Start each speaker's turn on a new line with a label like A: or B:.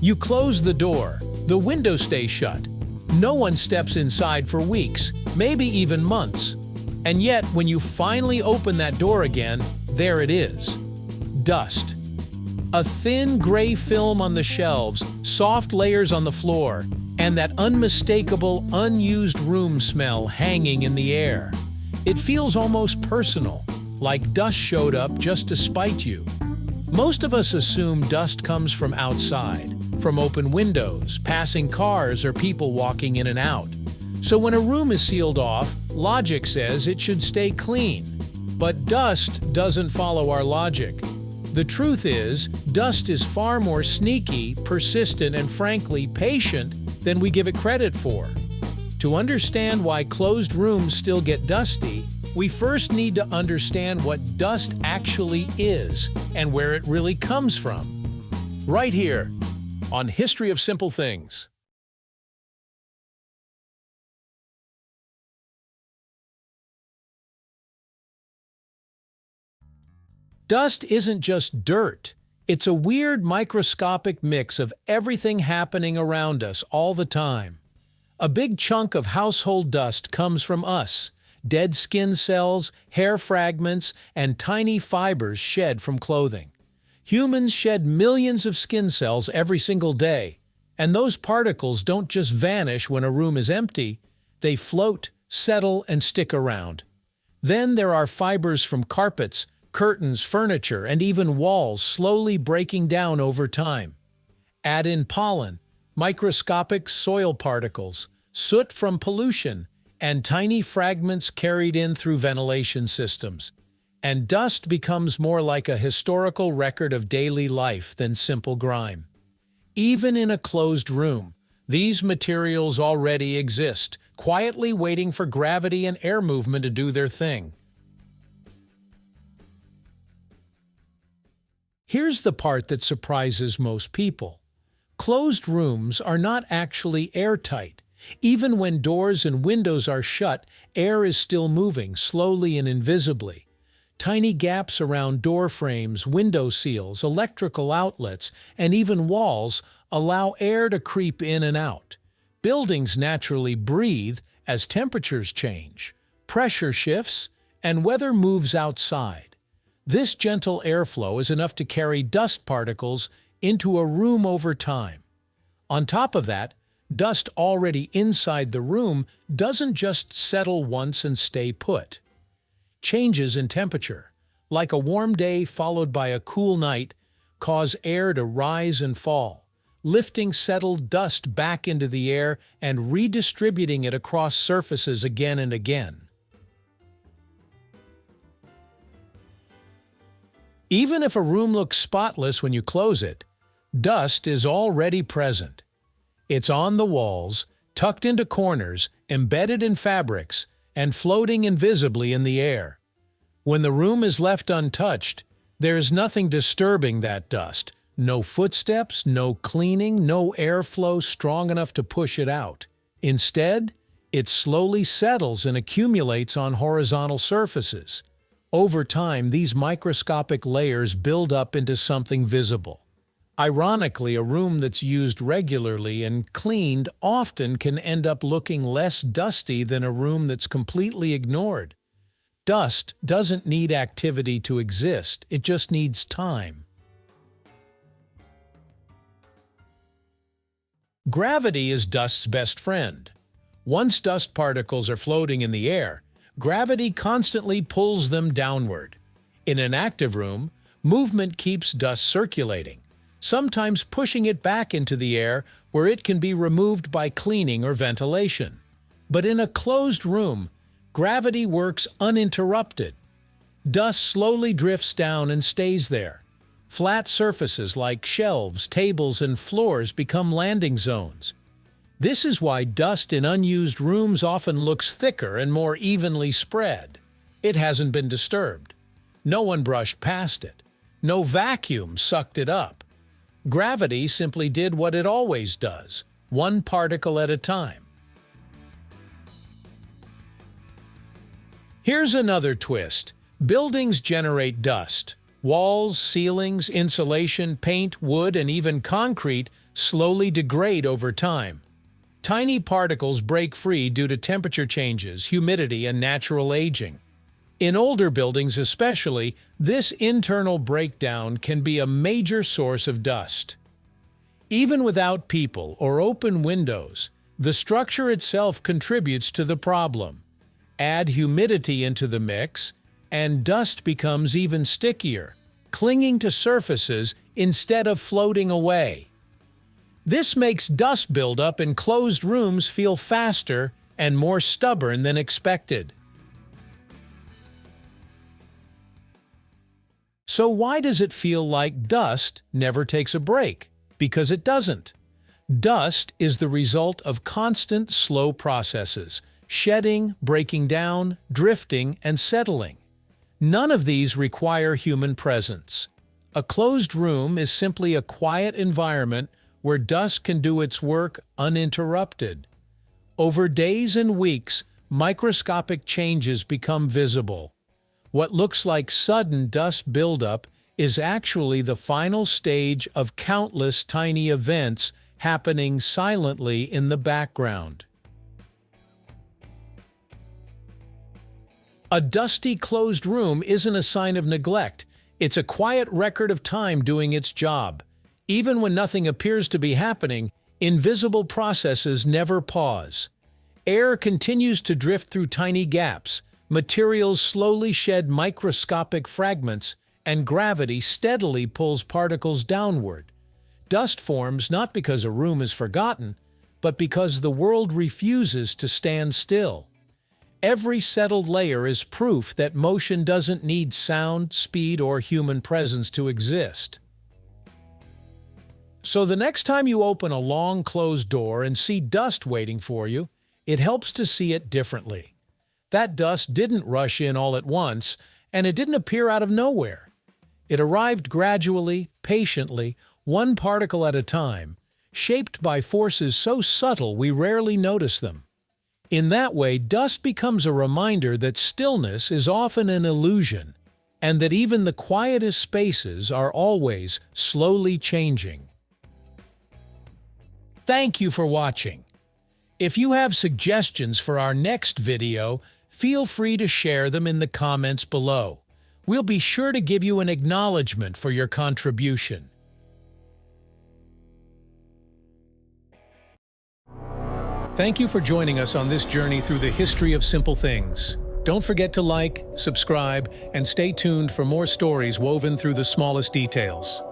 A: You close the door, the window stays shut. No one steps inside for weeks, maybe even months. And yet, when you finally open that door again, there it is. Dust. A thin gray film on the shelves, soft layers on the floor, and that unmistakable, unused room smell hanging in the air. It feels almost personal, like dust showed up just to spite you. Most of us assume dust comes from outside, from open windows, passing cars, or people walking in and out. So when a room is sealed off, logic says it should stay clean. But dust doesn't follow our logic. The truth is, dust is far more sneaky, persistent, and frankly patient than we give it credit for. To understand why closed rooms still get dusty, we first need to understand what dust actually is and where it really comes from. Right here, on History of Simple Things. Dust isn't just dirt. It's a weird microscopic mix of everything happening around us all the time. A big chunk of household dust comes from us: dead skin cells, hair fragments, and tiny fibers shed from clothing. Humans shed millions of skin cells every single day, and those particles don't just vanish when a room is empty. They float, settle, and stick around. Then there are fibers from carpets, curtains, furniture, and even walls slowly breaking down over time. Add in pollen, microscopic soil particles, soot from pollution, and tiny fragments carried in through ventilation systems. And dust becomes more like a historical record of daily life than simple grime. Even in a closed room, these materials already exist, quietly waiting for gravity and air movement to do their thing. Here's the part that surprises most people. Closed rooms are not actually airtight. Even when doors and windows are shut, air is still moving, slowly and invisibly. Tiny gaps around door frames, window seals, electrical outlets, and even walls allow air to creep in and out. Buildings naturally breathe as temperatures change, pressure shifts, and weather moves outside. This gentle airflow is enough to carry dust particles into a room over time. On top of that, dust already inside the room doesn't just settle once and stay put. Changes in temperature, like a warm day followed by a cool night, cause air to rise and fall, lifting settled dust back into the air and redistributing it across surfaces again and again. Even if a room looks spotless when you close it, dust is already present. It's on the walls, tucked into corners, embedded in fabrics, and floating invisibly in the air. When the room is left untouched, there's nothing disturbing that dust. No footsteps, no cleaning, no airflow strong enough to push it out. Instead, it slowly settles and accumulates on horizontal surfaces. Over time, these microscopic layers build up into something visible. Ironically, a room that's used regularly and cleaned often can end up looking less dusty than a room that's completely ignored. Dust doesn't need activity to exist, it just needs time. Gravity is dust's best friend. Once dust particles are floating in the air, gravity constantly pulls them downward. In an active room, movement keeps dust circulating, sometimes pushing it back into the air where it can be removed by cleaning or ventilation. But in a closed room, gravity works uninterrupted. Dust slowly drifts down and stays there. Flat surfaces like shelves, tables, and floors become landing zones. This is why dust in unused rooms often looks thicker and more evenly spread. It hasn't been disturbed. No one brushed past it. No vacuum sucked it up. Gravity simply did what it always does, one particle at a time. Here's another twist. Buildings generate dust. Walls, ceilings, insulation, paint, wood, and even concrete slowly degrade over time. Tiny particles break free due to temperature changes, humidity, and natural aging. In older buildings especially, this internal breakdown can be a major source of dust. Even without people or open windows, the structure itself contributes to the problem. Add humidity into the mix, and dust becomes even stickier, clinging to surfaces instead of floating away. This makes dust buildup in closed rooms feel faster and more stubborn than expected. So why does it feel like dust never takes a break? Because it doesn't. Dust is the result of constant slow processes: shedding, breaking down, drifting, and settling. None of these require human presence. A closed room is simply a quiet environment where dust can do its work uninterrupted. Over days and weeks, microscopic changes become visible. What looks like sudden dust buildup is actually the final stage of countless tiny events happening silently in the background. A dusty closed room isn't a sign of neglect. It's a quiet record of time doing its job. Even when nothing appears to be happening, invisible processes never pause. Air continues to drift through tiny gaps, materials slowly shed microscopic fragments, and gravity steadily pulls particles downward. Dust forms not because a room is forgotten, but because the world refuses to stand still. Every settled layer is proof that motion doesn't need sound, speed, or human presence to exist. So the next time you open a long closed door and see dust waiting for you, it helps to see it differently. That dust didn't rush in all at once, and it didn't appear out of nowhere. It arrived gradually, patiently, one particle at a time, shaped by forces so subtle we rarely notice them. In that way, dust becomes a reminder that stillness is often an illusion, and that even the quietest spaces are always slowly changing. Thank you for watching. If you have suggestions for our next video, feel free to share them in the comments below. We'll be sure to give you an acknowledgement for your contribution. Thank you for joining us on this journey through the history of simple things. Don't forget to like, subscribe, and stay tuned for more stories woven through the smallest details.